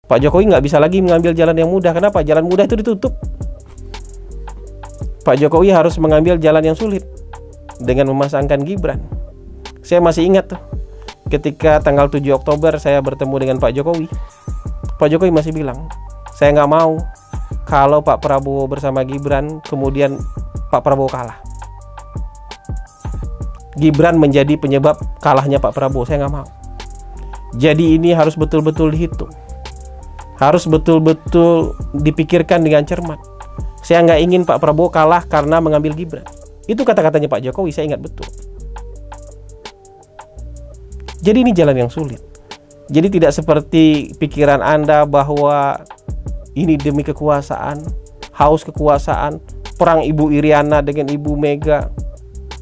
Pak Jokowi nggak bisa lagi mengambil jalan yang mudah. Kenapa? Jalan mudah itu ditutup. Pak Jokowi harus mengambil jalan yang sulit dengan memasangkan Gibran. Saya masih ingat tuh, ketika tanggal 7 Oktober saya bertemu dengan Pak Jokowi. Pak Jokowi masih bilang, saya nggak mau kalau Pak Prabowo bersama Gibran kemudian Pak Prabowo kalah. Gibran menjadi penyebab kalahnya Pak Prabowo, saya nggak mau. Jadi ini harus betul-betul dihitung, harus betul-betul dipikirkan dengan cermat. Saya nggak ingin Pak Prabowo kalah karena mengambil Gibran. Itu kata-katanya Pak Jokowi, saya ingat betul. Jadi ini jalan yang sulit. Jadi tidak seperti pikiran Anda bahwa ini demi kekuasaan, haus kekuasaan, perang Ibu Iriana dengan Ibu Mega.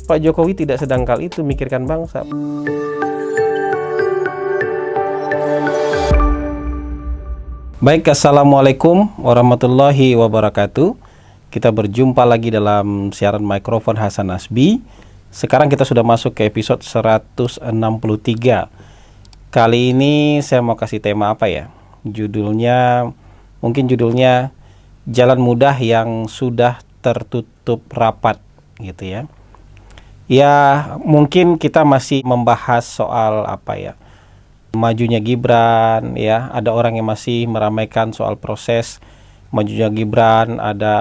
Pak Jokowi tidak sedangkal itu mikirkan bangsa. Baik, assalamualaikum warahmatullahi wabarakatuh. Kita berjumpa lagi dalam siaran mikrofon Hasan Nasbi. Sekarang kita sudah masuk ke episode 163. Kali ini saya mau kasih tema apa ya? Judulnya Jalan Mudah yang Sudah Tertutup Rapat gitu ya. Ya, mungkin kita masih membahas soal apa ya? Majunya Gibran ya. Ada orang yang masih meramaikan soal proses majunya Gibran, ada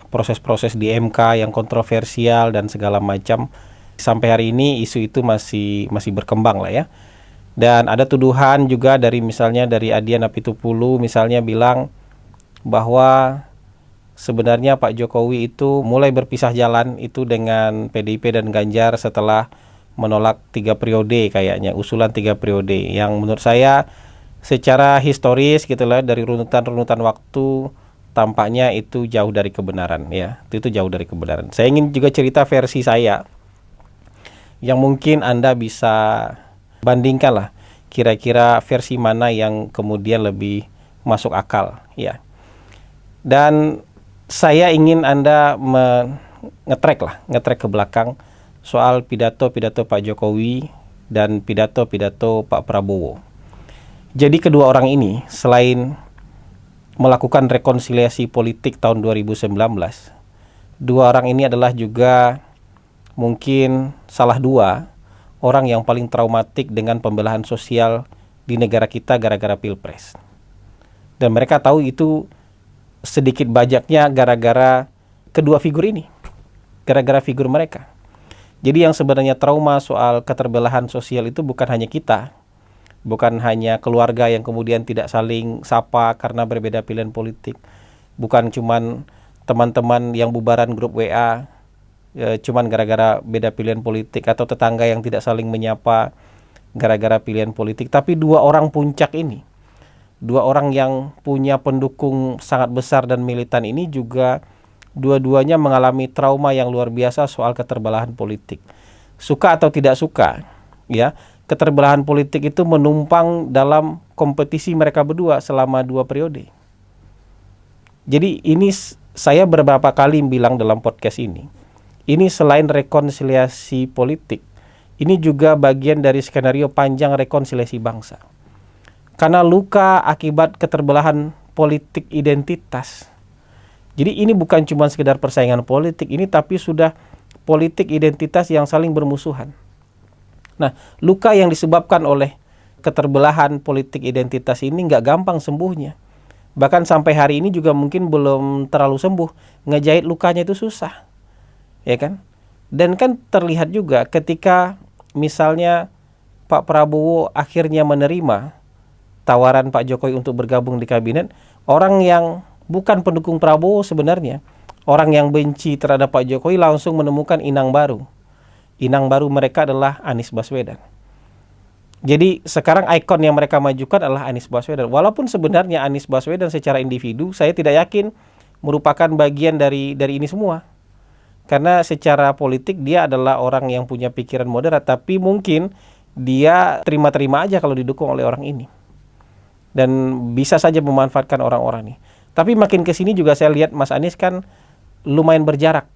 proses-proses di MK yang kontroversial dan segala macam. Sampai hari ini isu itu masih berkembang lah ya. Dan ada tuduhan juga dari Adian Apitupulu misalnya bilang bahwa sebenarnya Pak Jokowi itu mulai berpisah jalan itu dengan PDIP dan Ganjar setelah menolak 3 periode kayaknya, usulan 3 periode yang menurut saya secara historis gitu lah, dari runutan waktu tampaknya itu jauh dari kebenaran ya. Itu jauh dari kebenaran. Saya ingin juga cerita versi saya yang mungkin Anda bisa bandingkan lah, kira-kira versi mana yang kemudian lebih masuk akal ya. Dan saya ingin Anda ngetrek ke belakang soal pidato-pidato Pak Jokowi dan pidato-pidato Pak Prabowo. Jadi kedua orang ini selain melakukan rekonsiliasi politik tahun 2019, dua orang ini adalah juga mungkin salah dua orang yang paling traumatik dengan pembelahan sosial di negara kita gara-gara Pilpres. Dan mereka tahu itu sedikit banyaknya gara-gara kedua figur ini, gara-gara figur mereka. Jadi yang sebenarnya trauma soal keterbelahan sosial itu bukan hanya kita, bukan hanya keluarga yang kemudian tidak saling sapa karena berbeda pilihan politik, bukan cuman teman-teman yang bubaran grup WA cuman gara-gara beda pilihan politik, atau tetangga yang tidak saling menyapa gara-gara pilihan politik. Tapi dua orang puncak ini, dua orang yang punya pendukung sangat besar dan militan ini juga dua-duanya mengalami trauma yang luar biasa soal keterbelahan politik. Suka atau tidak suka ya, keterbelahan politik itu menumpang dalam kompetisi mereka berdua selama 2 periode. Jadi ini saya beberapa kali bilang dalam podcast ini selain rekonsiliasi politik, ini juga bagian dari skenario panjang rekonsiliasi bangsa. Karena luka akibat keterbelahan politik identitas. Jadi ini bukan cuma sekedar persaingan politik ini, tapi sudah politik identitas yang saling bermusuhan. Nah, luka yang disebabkan oleh keterbelahan politik identitas ini nggak gampang sembuhnya. Bahkan sampai hari ini juga mungkin belum terlalu sembuh. Ngejahit lukanya itu susah. Ya kan? Dan kan terlihat juga ketika misalnya Pak Prabowo akhirnya menerima tawaran Pak Jokowi untuk bergabung di kabinet, orang yang bukan pendukung Prabowo sebenarnya, orang yang benci terhadap Pak Jokowi langsung menemukan inang baru. Inang baru mereka adalah Anies Baswedan. Jadi sekarang ikon yang mereka majukan adalah Anies Baswedan. Walaupun sebenarnya Anies Baswedan secara individu saya tidak yakin merupakan bagian dari ini semua. Karena secara politik dia adalah orang yang punya pikiran moderat, tapi mungkin dia terima-terima aja kalau didukung oleh orang ini. Dan bisa saja memanfaatkan orang-orang ini. Tapi makin ke sini juga saya lihat Mas Anies kan lumayan berjarak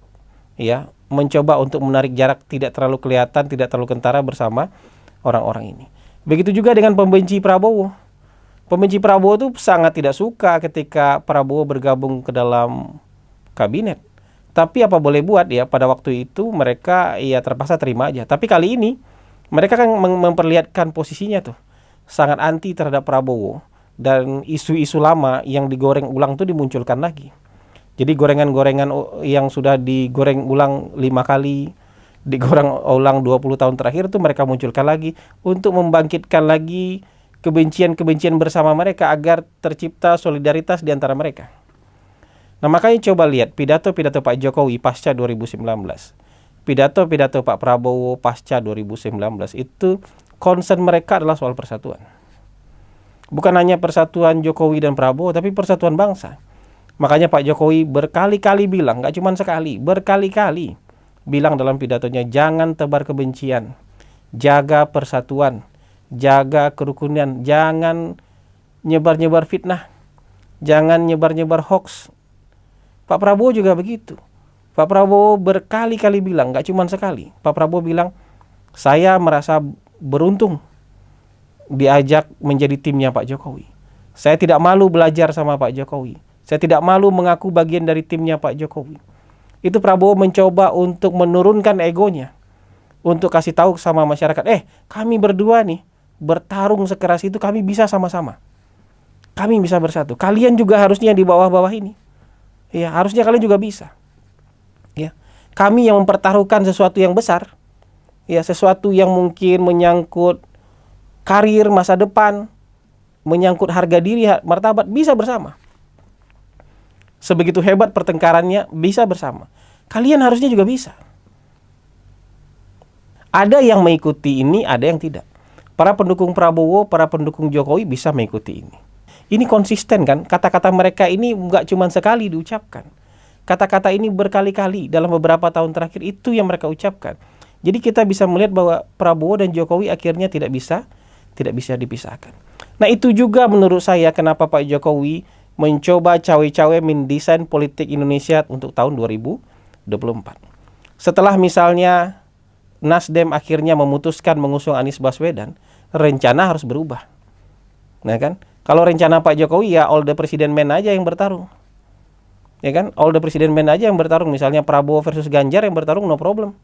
ya, mencoba untuk menarik jarak, tidak terlalu kelihatan, tidak terlalu kentara bersama orang-orang ini. Begitu juga dengan pembenci Prabowo. Pembenci Prabowo itu sangat tidak suka ketika Prabowo bergabung ke dalam kabinet. Tapi apa boleh buat ya, pada waktu itu mereka ya terpaksa terima aja. Tapi kali ini mereka kan memperlihatkan posisinya tuh sangat anti terhadap Prabowo, dan isu-isu lama yang digoreng ulang tuh dimunculkan lagi. Jadi gorengan-gorengan yang sudah digoreng ulang 5 kali, digoreng ulang 20 tahun terakhir tuh mereka munculkan lagi untuk membangkitkan lagi kebencian-kebencian bersama mereka agar tercipta solidaritas di antara mereka. Nah, makanya coba lihat pidato-pidato Pak Jokowi pasca 2019. Pidato-pidato Pak Prabowo pasca 2019 itu concern mereka adalah soal persatuan. Bukan hanya persatuan Jokowi dan Prabowo, tapi persatuan bangsa. Makanya Pak Jokowi berkali-kali bilang, nggak cuma sekali, berkali-kali bilang dalam pidatonya, jangan tebar kebencian, jaga persatuan, jaga kerukunan, jangan nyebar-nyebar fitnah, jangan nyebar-nyebar hoax. Pak Prabowo juga begitu. Pak Prabowo berkali-kali bilang, nggak cuma sekali. Pak Prabowo bilang, saya merasa beruntung diajak menjadi timnya Pak Jokowi. Saya tidak malu belajar sama Pak Jokowi. Saya tidak malu mengaku bagian dari timnya Pak Jokowi. Itu Prabowo mencoba untuk menurunkan egonya, untuk kasih tahu sama masyarakat, kami berdua nih bertarung sekeras itu, kami bisa sama-sama. Kami bisa bersatu. Kalian juga harusnya di bawah-bawah ini. Ya, harusnya kalian juga bisa. Ya, kami yang mempertaruhkan sesuatu yang besar, ya, sesuatu yang mungkin menyangkut karir masa depan, menyangkut harga diri, martabat, bisa bersama. Sebegitu hebat pertengkarannya, bisa bersama. Kalian harusnya juga bisa. Ada yang mengikuti ini, ada yang tidak. Para pendukung Prabowo, para pendukung Jokowi bisa mengikuti ini. Ini konsisten kan, kata-kata mereka ini nggak cuma sekali diucapkan. Kata-kata ini berkali-kali dalam beberapa tahun terakhir itu yang mereka ucapkan. Jadi kita bisa melihat bahwa Prabowo dan Jokowi akhirnya tidak bisa dipisahkan. Nah, itu juga menurut saya kenapa Pak Jokowi mencoba cawe-cawe mendesain politik Indonesia untuk tahun 2024. Setelah misalnya Nasdem akhirnya memutuskan mengusung Anies Baswedan, rencana harus berubah. Nah kan, kalau rencana Pak Jokowi ya all the president men aja yang bertarung. Ya kan, all the president men aja yang bertarung. Misalnya Prabowo versus Ganjar yang bertarung, no problem.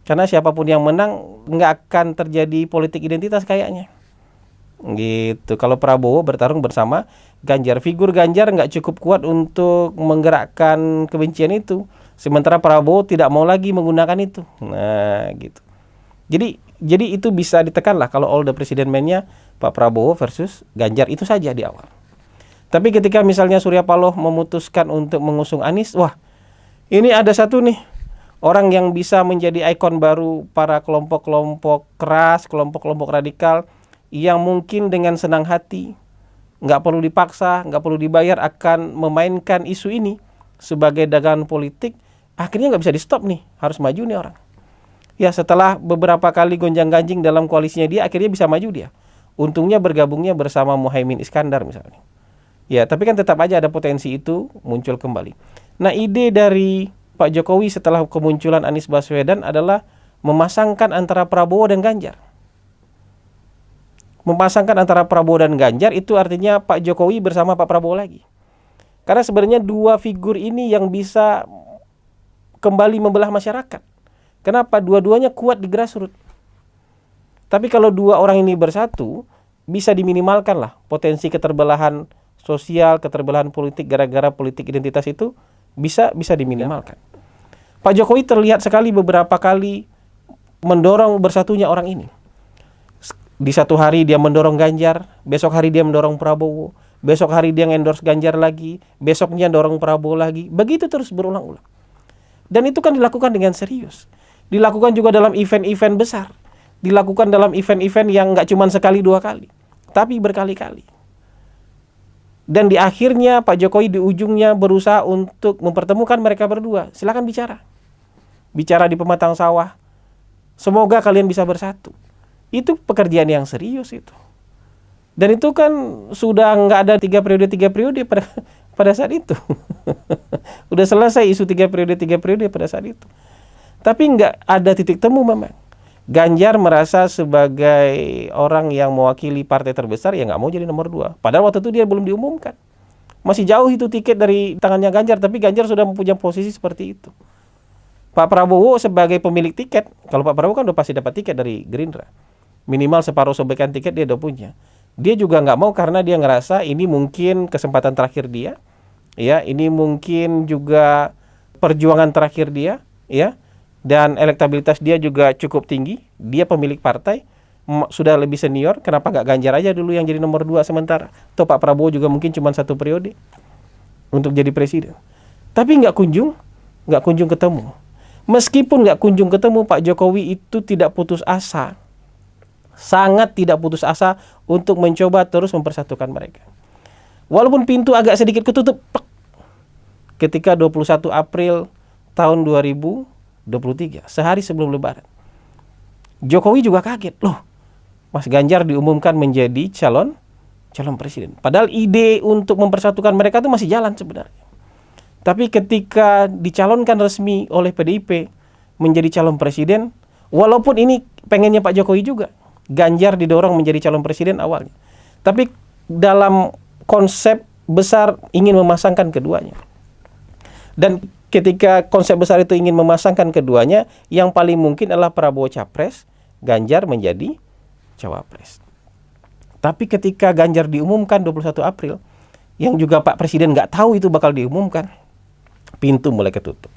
Karena siapapun yang menang nggak akan terjadi politik identitas kayaknya. Gitu. Kalau Prabowo bertarung bersama Ganjar, figur Ganjar nggak cukup kuat untuk menggerakkan kebencian itu. Sementara Prabowo tidak mau lagi menggunakan itu. Nah, gitu. Jadi itu bisa ditekan lah kalau all the president men-nya Pak Prabowo versus Ganjar, itu saja di awal. Tapi ketika misalnya Surya Paloh memutuskan untuk mengusung Anies, wah, ini ada satu nih orang yang bisa menjadi ikon baru para kelompok-kelompok keras, kelompok-kelompok radikal yang mungkin dengan senang hati, nggak perlu dipaksa, nggak perlu dibayar, akan memainkan isu ini sebagai dagangan politik. Akhirnya nggak bisa di stop nih, harus maju nih orang. Ya, setelah beberapa kali gonjang-ganjing dalam koalisinya dia, akhirnya bisa maju dia. Untungnya bergabungnya bersama Muhaimin Iskandar misalnya. Ya, tapi kan tetap aja ada potensi itu muncul kembali. Nah, ide dari Pak Jokowi setelah kemunculan Anies Baswedan adalah memasangkan antara Prabowo dan Ganjar. Memasangkan antara Prabowo dan Ganjar itu artinya Pak Jokowi bersama Pak Prabowo lagi. Karena sebenarnya dua figur ini yang bisa kembali membelah masyarakat. Kenapa? Dua-duanya kuat di grassroots. Tapi kalau dua orang ini bersatu, bisa diminimalkan lah potensi keterbelahan sosial, keterbelahan politik gara-gara politik identitas itu bisa diminimalkan. Pak Jokowi terlihat sekali beberapa kali mendorong bersatunya orang ini. Di satu hari dia mendorong Ganjar, besok hari dia mendorong Prabowo, besok hari dia endorse Ganjar lagi, besoknya dorong Prabowo lagi. Begitu terus berulang-ulang. Dan itu kan dilakukan dengan serius. Dilakukan juga dalam event-event besar. Dilakukan dalam event-event yang nggak cuma sekali dua kali, tapi berkali-kali. Dan di akhirnya Pak Jokowi di ujungnya berusaha untuk mempertemukan mereka berdua. Silakan bicara. Bicara di pematang sawah. Semoga kalian bisa bersatu. Itu pekerjaan yang serius itu. Dan itu kan sudah nggak ada 3 periode pada saat itu. Udah selesai isu 3 periode pada saat itu. Tapi nggak ada titik temu memang. Ganjar merasa sebagai orang yang mewakili partai terbesar, ya nggak mau jadi nomor 2. Padahal waktu itu dia belum diumumkan. Masih jauh itu tiket dari tangannya Ganjar, tapi Ganjar sudah mempunyai posisi seperti itu. Pak Prabowo sebagai pemilik tiket, kalau Pak Prabowo kan udah pasti dapat tiket dari Gerindra. Minimal separuh sobekan tiket dia udah punya. Dia juga nggak mau karena dia ngerasa ini mungkin kesempatan terakhir dia. Ya, ini mungkin juga perjuangan terakhir dia, ya. Dan elektabilitas dia juga cukup tinggi. Dia pemilik partai, sudah lebih senior. Kenapa nggak Ganjar aja dulu yang jadi nomor 2 sementara? Atau Pak Prabowo juga mungkin cuma 1 periode untuk jadi presiden. Tapi nggak kunjung ketemu. Meskipun nggak kunjung ketemu, Pak Jokowi itu tidak putus asa. Sangat tidak putus asa untuk mencoba terus mempersatukan mereka. Walaupun pintu agak sedikit ketutup, ketika 21 April tahun 2023, sehari sebelum Lebaran, Jokowi juga kaget, loh, Mas Ganjar diumumkan menjadi calon presiden. Padahal ide untuk mempersatukan mereka itu masih jalan sebenarnya. Tapi ketika dicalonkan resmi oleh PDIP menjadi calon presiden, walaupun ini pengennya Pak Jokowi juga, Ganjar didorong menjadi calon presiden awalnya. Tapi dalam konsep besar ingin memasangkan keduanya. Dan ketika konsep besar itu ingin memasangkan keduanya, yang paling mungkin adalah Prabowo capres, Ganjar menjadi cawapres. Tapi ketika Ganjar diumumkan 21 April, yang juga Pak Presiden nggak tahu itu bakal diumumkan, pintu mulai ketutup.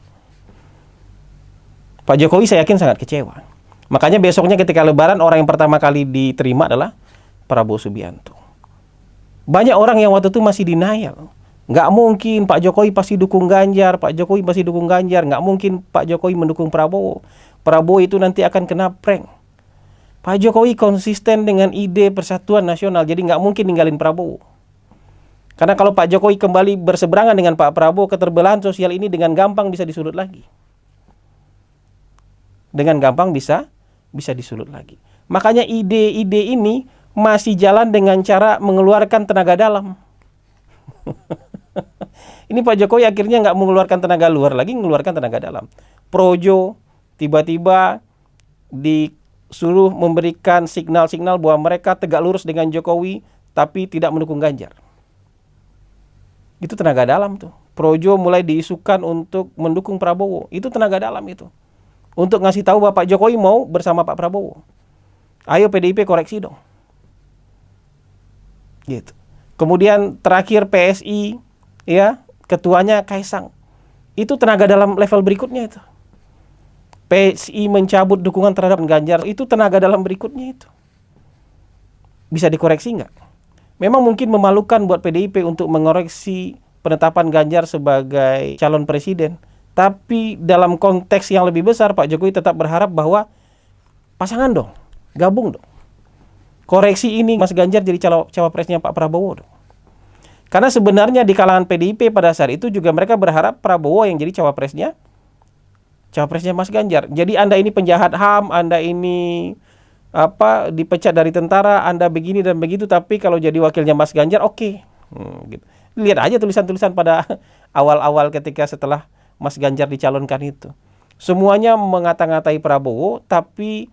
Pak Jokowi saya yakin sangat kecewa. Makanya besoknya ketika Lebaran, orang yang pertama kali diterima adalah Prabowo Subianto. Banyak orang yang waktu itu masih denial. Nggak mungkin Pak Jokowi pasti dukung Ganjar, Pak Jokowi pasti dukung Ganjar. Nggak mungkin Pak Jokowi mendukung Prabowo. Prabowo itu nanti akan kena prank. Pak Jokowi konsisten dengan ide persatuan nasional, jadi nggak mungkin ninggalin Prabowo. Karena kalau Pak Jokowi kembali berseberangan dengan Pak Prabowo, keterbelahan sosial ini dengan gampang bisa disulut lagi. Dengan gampang bisa disulut lagi. Makanya ide-ide ini masih jalan dengan cara mengeluarkan tenaga dalam. Ini Pak Jokowi akhirnya nggak mengeluarkan tenaga luar lagi, mengeluarkan tenaga dalam. Projo tiba-tiba disuruh memberikan signal-signal bahwa mereka tegak lurus dengan Jokowi, tapi tidak mendukung Ganjar. Itu tenaga dalam tuh. Projo mulai diisukan untuk mendukung Prabowo. Itu tenaga dalam itu. Untuk ngasih tahu bahwa Pak Jokowi mau bersama Pak Prabowo. Ayo PDIP koreksi dong. Gitu. Kemudian terakhir PSI, ya, ketuanya Kaisang. Itu tenaga dalam level berikutnya itu. PSI mencabut dukungan terhadap Ganjar, itu tenaga dalam berikutnya itu. Bisa dikoreksi nggak? Memang mungkin memalukan buat PDIP untuk mengoreksi penetapan Ganjar sebagai calon presiden. Tapi dalam konteks yang lebih besar, Pak Jokowi tetap berharap bahwa pasangan dong, gabung dong. Koreksi ini Mas Ganjar jadi cawapresnya Pak Prabowo dong. Karena sebenarnya di kalangan PDIP pada saat itu juga mereka berharap Prabowo yang jadi cawapresnya Mas Ganjar. Jadi Anda ini penjahat HAM, Anda ini dipecat dari tentara, Anda begini dan begitu, tapi kalau jadi wakilnya Mas Ganjar oke. Gitu. Lihat aja tulisan-tulisan pada awal-awal ketika setelah Mas Ganjar dicalonkan itu. Semuanya mengata-ngatai Prabowo, tapi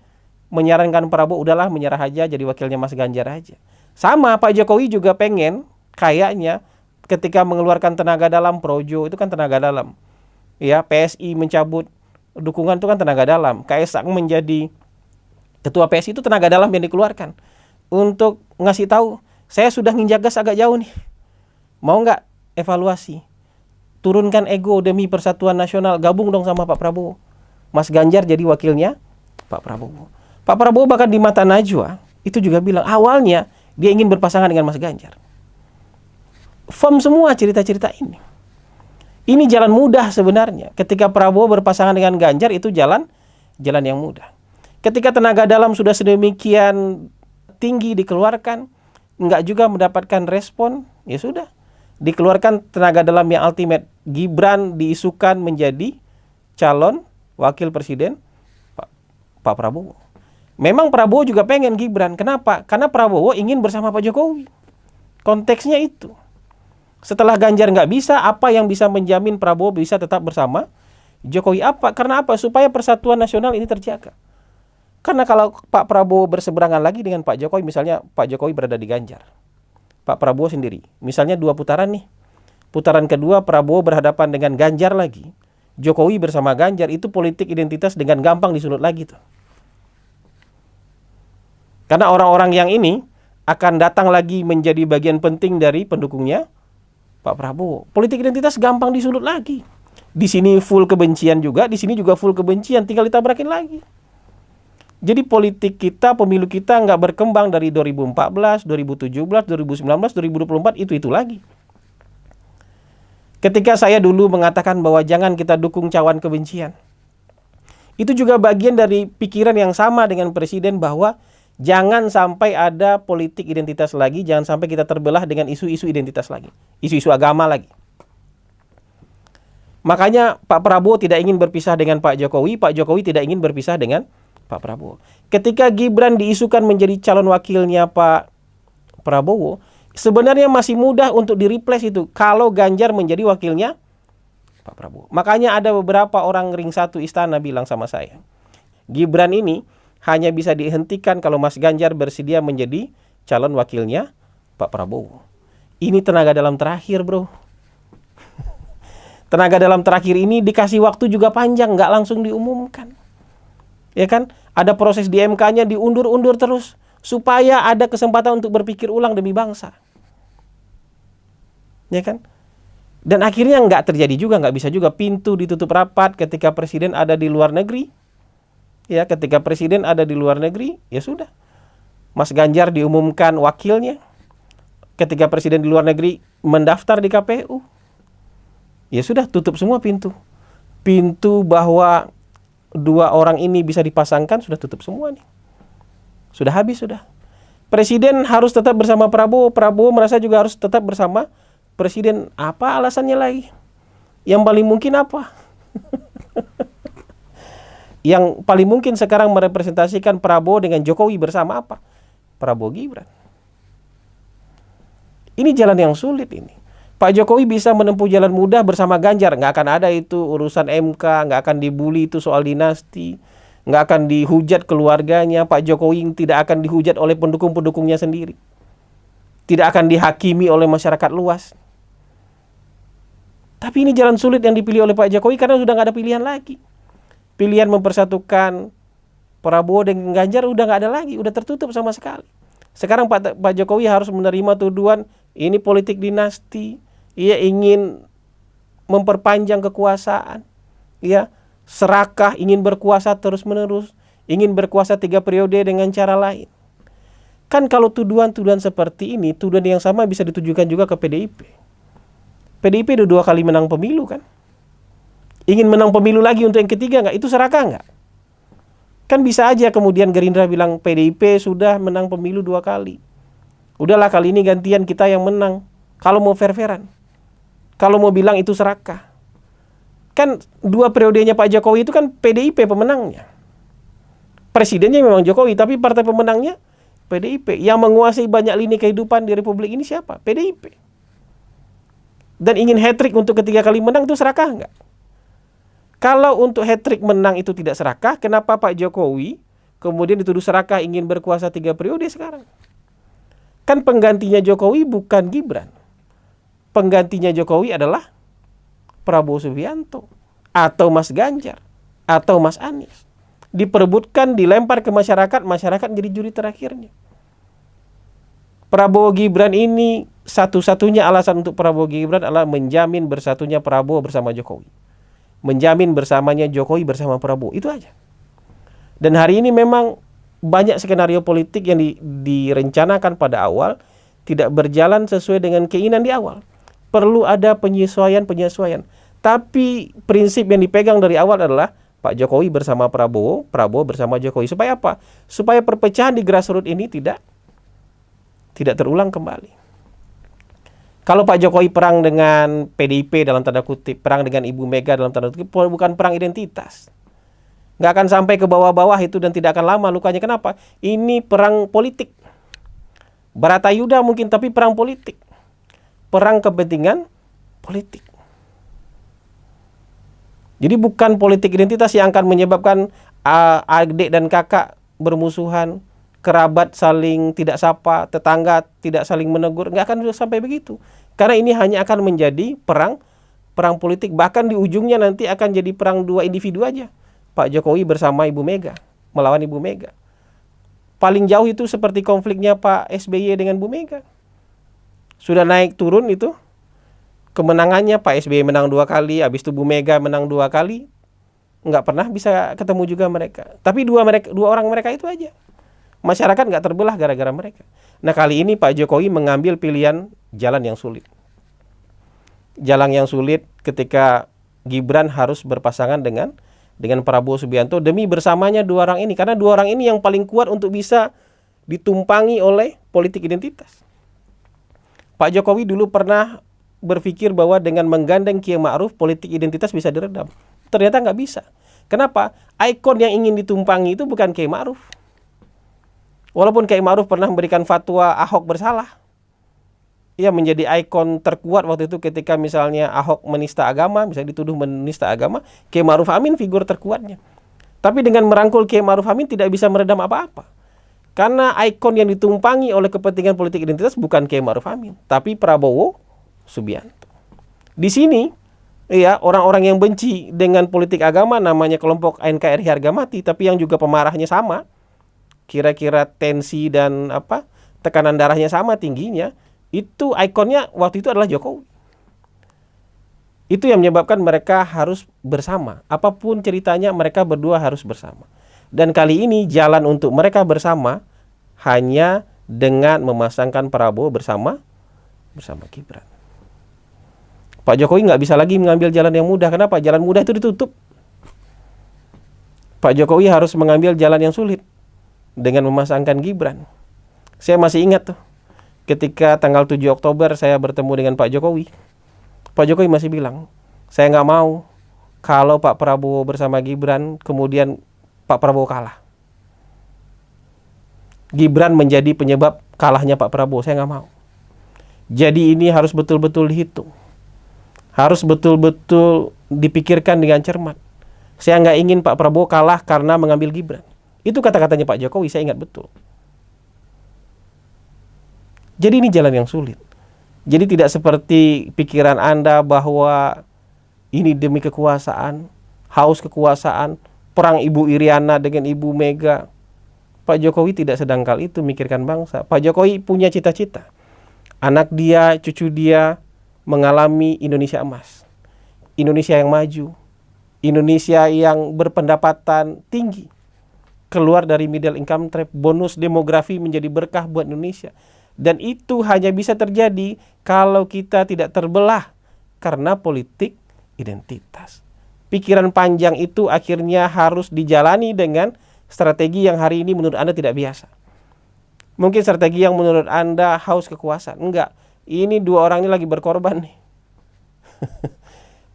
menyarankan Prabowo udahlah menyerah aja jadi wakilnya Mas Ganjar aja. Sama Pak Jokowi juga pengen kayaknya ketika mengeluarkan tenaga dalam, Projo itu kan tenaga dalam. Ya, PSI mencabut dukungan itu kan tenaga dalam. Kaisang menjadi ketua PSI itu tenaga dalam yang dikeluarkan untuk ngasih tahu, saya sudah nginjak gas agak jauh nih. Mau nggak evaluasi? Turunkan ego demi persatuan nasional, gabung dong sama Pak Prabowo. Mas Ganjar jadi wakilnya Pak Prabowo. Pak Prabowo bahkan di mata Najwa itu juga bilang awalnya dia ingin berpasangan dengan Mas Ganjar. Firm semua cerita-cerita ini. Ini jalan mudah sebenarnya. Ketika Prabowo berpasangan dengan Ganjar itu jalan yang mudah. Ketika tenaga dalam sudah sedemikian tinggi dikeluarkan, nggak juga mendapatkan respon, ya sudah. Dikeluarkan tenaga dalam yang ultimate. Gibran diisukan menjadi calon wakil presiden Pak Prabowo. Memang Prabowo juga pengen Gibran. Kenapa? Karena Prabowo ingin bersama Pak Jokowi. Konteksnya itu. Setelah Ganjar nggak bisa, apa yang bisa menjamin Prabowo bisa tetap bersama Jokowi? Karena apa? Supaya persatuan nasional ini terjaga. Karena kalau Pak Prabowo berseberangan lagi dengan Pak Jokowi, misalnya Pak Jokowi berada di Ganjar, Pak Prabowo sendiri, misalnya 2 putaran nih. Putaran kedua Prabowo berhadapan dengan Ganjar lagi, Jokowi bersama Ganjar, itu politik identitas dengan gampang disulut lagi tuh. Karena orang-orang yang ini akan datang lagi menjadi bagian penting dari pendukungnya Pak Prabowo. Politik identitas gampang disulut lagi. Di sini full kebencian juga, di sini juga full kebencian, tinggal ditabrakin lagi. Jadi politik kita, pemilu kita nggak berkembang dari 2014, 2017, 2019, 2024, itu lagi. Ketika saya dulu mengatakan bahwa jangan kita dukung cawan kebencian, itu juga bagian dari pikiran yang sama dengan Presiden bahwa jangan sampai ada politik identitas lagi, jangan sampai kita terbelah dengan isu-isu identitas lagi, isu-isu agama lagi. Makanya Pak Prabowo tidak ingin berpisah dengan Pak Jokowi tidak ingin berpisah dengan Pak Prabowo. Ketika Gibran diisukan menjadi calon wakilnya Pak Prabowo, sebenarnya masih mudah untuk di-replace itu kalau Ganjar menjadi wakilnya Pak Prabowo. Makanya ada beberapa orang ring 1 istana bilang sama saya, Gibran ini hanya bisa dihentikan kalau Mas Ganjar bersedia menjadi calon wakilnya Pak Prabowo. Ini tenaga dalam terakhir, bro. Tenaga dalam terakhir ini dikasih waktu juga panjang, nggak langsung diumumkan. Ya kan? Ada proses di MK-nya diundur-undur terus supaya ada kesempatan untuk berpikir ulang demi bangsa. Ya kan? Dan akhirnya nggak terjadi juga, nggak bisa juga. Pintu ditutup rapat ketika Presiden ada di luar negeri. Ya, ketika Presiden ada di luar negeri, ya sudah. Mas Ganjar diumumkan wakilnya. Ketika Presiden di luar negeri mendaftar di KPU. Ya sudah, tutup semua pintu. Pintu bahwa 2 orang ini bisa dipasangkan sudah tutup semua nih. Sudah habis sudah. Presiden harus tetap bersama Prabowo. Prabowo merasa juga harus tetap bersama Presiden. Apa alasannya lagi? Yang paling mungkin apa? Yang paling mungkin sekarang merepresentasikan Prabowo dengan Jokowi bersama apa? Prabowo Gibran. Ini jalan yang sulit ini. Pak Jokowi bisa menempuh jalan mudah bersama Ganjar. Nggak akan ada itu urusan MK, nggak akan dibully itu soal dinasti, nggak akan dihujat keluarganya. Pak Jokowi tidak akan dihujat oleh pendukung-pendukungnya sendiri. Tidak akan dihakimi oleh masyarakat luas. Tapi ini jalan sulit yang dipilih oleh Pak Jokowi karena sudah nggak ada pilihan lagi. Pilihan mempersatukan Prabowo dengan Ganjar udah nggak ada lagi, udah tertutup sama sekali. Sekarang Pak Jokowi harus menerima tuduhan ini politik dinasti. Ia ingin memperpanjang kekuasaan. Ya, serakah, ingin berkuasa terus-menerus, ingin berkuasa 3 periode dengan cara lain. Kan kalau tuduhan-tuduhan seperti ini, tuduhan yang sama bisa ditujukan juga ke PDIP. PDIP udah 2 kali menang pemilu kan? Ingin menang pemilu lagi untuk yang ketiga nggak? Itu serakah nggak? Kan bisa aja kemudian Gerindra bilang PDIP sudah menang pemilu 2 kali. Udahlah kali ini gantian kita yang menang. Kalau mau fair-fairan. Kalau mau bilang itu serakah. Kan 2 periodenya Pak Jokowi itu kan PDIP pemenangnya. Presidennya memang Jokowi, tapi partai pemenangnya PDIP. Yang menguasai banyak lini kehidupan di Republik ini siapa? PDIP. Dan ingin hat-trick untuk ketiga kali menang itu serakah enggak? Kalau untuk hat-trick menang itu tidak serakah, kenapa Pak Jokowi kemudian dituduh serakah ingin berkuasa 3 periode sekarang? Kan penggantinya Jokowi bukan Gibran. Penggantinya Jokowi adalah Prabowo Subianto atau Mas Ganjar atau Mas Anies. Diperebutkan, dilempar ke masyarakat, masyarakat jadi juri terakhirnya. Prabowo Gibran ini satu-satunya alasan untuk Prabowo Gibran adalah menjamin bersatunya Prabowo bersama Jokowi. Menjamin bersamanya Jokowi bersama Prabowo. Itu aja. Dan hari ini memang banyak skenario politik yang direncanakan pada awal tidak berjalan sesuai dengan keinginan di awal. Perlu ada penyesuaian. Tapi prinsip yang dipegang dari awal adalah Pak Jokowi bersama Prabowo, Prabowo bersama Jokowi. Supaya apa? Supaya perpecahan di grassroots ini tidak terulang kembali. Kalau Pak Jokowi perang dengan PDIP dalam tanda kutip, perang dengan Ibu Mega dalam tanda kutip, bukan perang identitas. Nggak akan sampai ke bawah-bawah itu dan tidak akan lama lukanya. Kenapa? Ini perang politik. Baratayuda mungkin, tapi perang politik. Perang kepentingan politik. Jadi bukan politik identitas yang akan menyebabkan adik dan kakak bermusuhan, kerabat saling tidak sapa, tetangga tidak saling menegur, nggak akan sampai begitu. Karena ini hanya akan menjadi perang politik, bahkan di ujungnya nanti akan jadi perang dua individu aja. Pak Jokowi bersama Ibu Mega, melawan Ibu Mega. Paling jauh itu seperti konfliknya Pak SBY dengan Bu Mega. Sudah naik turun itu, kemenangannya Pak SBY menang 2 kali, habis itu Bu Mega menang 2 kali, nggak pernah bisa ketemu juga mereka. Tapi dua orang mereka itu aja. Masyarakat nggak terbelah gara-gara mereka. Nah, kali ini Pak Jokowi mengambil pilihan jalan yang sulit. Jalan yang sulit ketika Gibran harus berpasangan dengan Prabowo Subianto demi bersamanya dua orang ini. Karena dua orang ini yang paling kuat untuk bisa ditumpangi oleh politik identitas. Pak Jokowi dulu pernah berpikir bahwa dengan menggandeng Kiai Ma'ruf politik identitas bisa diredam. Ternyata nggak bisa. Kenapa? Ikon yang ingin ditumpangi itu bukan Kiai Ma'ruf. Walaupun Kiai Ma'ruf pernah memberikan fatwa Ahok bersalah, ia menjadi ikon terkuat waktu itu ketika misalnya Ahok menista agama, misalnya dituduh menista agama, Kiai Ma'ruf Amin figur terkuatnya. Tapi dengan merangkul Kiai Ma'ruf Amin tidak bisa meredam apa-apa. Karena ikon yang ditumpangi oleh kepentingan politik identitas bukan Kiai Ma'ruf Amin, tapi Prabowo Subianto. Di sini, ya, orang-orang yang benci dengan politik agama namanya kelompok NKRI harga mati, tapi yang juga pemarahnya sama, kira-kira tensi dan tekanan darahnya sama tingginya, itu ikonnya waktu itu adalah Jokowi. Itu yang menyebabkan mereka harus bersama. Apapun ceritanya, mereka berdua harus bersama. Dan kali ini jalan untuk mereka bersama hanya dengan memasangkan Prabowo bersama Gibran. Pak Jokowi nggak bisa lagi mengambil jalan yang mudah. Kenapa? Jalan mudah itu ditutup. Pak Jokowi harus mengambil jalan yang sulit dengan memasangkan Gibran. Saya masih ingat tuh, ketika tanggal 7 Oktober saya bertemu dengan Pak Jokowi. Pak Jokowi masih bilang, saya nggak mau kalau Pak Prabowo bersama Gibran, kemudian Pak Prabowo kalah. Gibran menjadi penyebab kalahnya Pak Prabowo, saya nggak mau. Jadi ini harus betul-betul dihitung. Harus betul-betul dipikirkan dengan cermat. Saya nggak ingin Pak Prabowo kalah karena mengambil Gibran. Itu kata-katanya Pak Jokowi, saya ingat betul. Jadi ini jalan yang sulit. Jadi tidak seperti pikiran Anda bahwa ini demi kekuasaan, haus kekuasaan, perang Ibu Iriana dengan Ibu Mega. Pak Jokowi tidak sedangkal itu mikirkan bangsa. Pak Jokowi punya cita-cita. Anak dia, cucu dia mengalami Indonesia emas. Indonesia yang maju. Indonesia yang berpendapatan tinggi. Keluar dari middle income trap, bonus demografi menjadi berkah buat Indonesia. Dan itu hanya bisa terjadi kalau kita tidak terbelah karena politik identitas. Pikiran panjang itu akhirnya harus dijalani dengan strategi yang hari ini menurut Anda tidak biasa. Mungkin strategi yang menurut Anda haus kekuasaan. Enggak, ini dua orang ini lagi berkorban nih.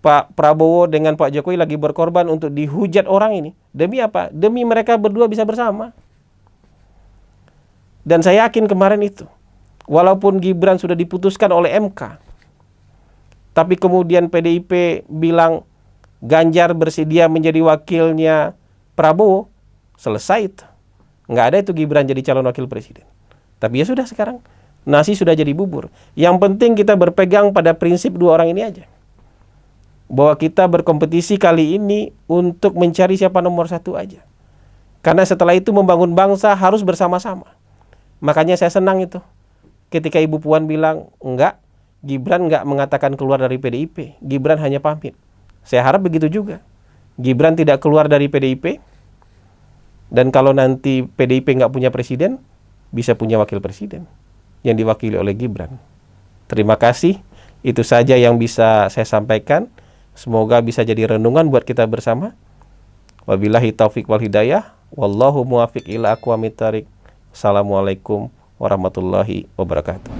Pak Prabowo dengan Pak Jokowi lagi berkorban untuk dihujat orang ini. Demi apa? Demi mereka berdua bisa bersama. Dan saya yakin kemarin itu, walaupun Gibran sudah diputuskan oleh MK, tapi kemudian PDIP bilang Ganjar bersedia menjadi wakilnya Prabowo, selesai itu. Nggak ada itu Gibran jadi calon wakil presiden. Tapi ya sudah sekarang, nasi sudah jadi bubur. Yang penting kita berpegang pada prinsip dua orang ini aja. Bahwa kita berkompetisi kali ini untuk mencari siapa nomor satu aja. Karena setelah itu membangun bangsa harus bersama-sama. Makanya saya senang itu ketika Ibu Puan bilang, enggak, Gibran enggak mengatakan keluar dari PDIP. Gibran hanya pamit. Saya harap begitu juga. Gibran tidak keluar dari PDIP. Dan kalau nanti PDIP enggak punya presiden, bisa punya wakil presiden yang diwakili oleh Gibran. Terima kasih. Itu saja yang bisa saya sampaikan. Semoga bisa jadi renungan buat kita bersama. Wabillahi taufik wal hidayah. Wallahu muwafiq ila aqwamit thariq. Assalamualaikum warahmatullahi wabarakatuh.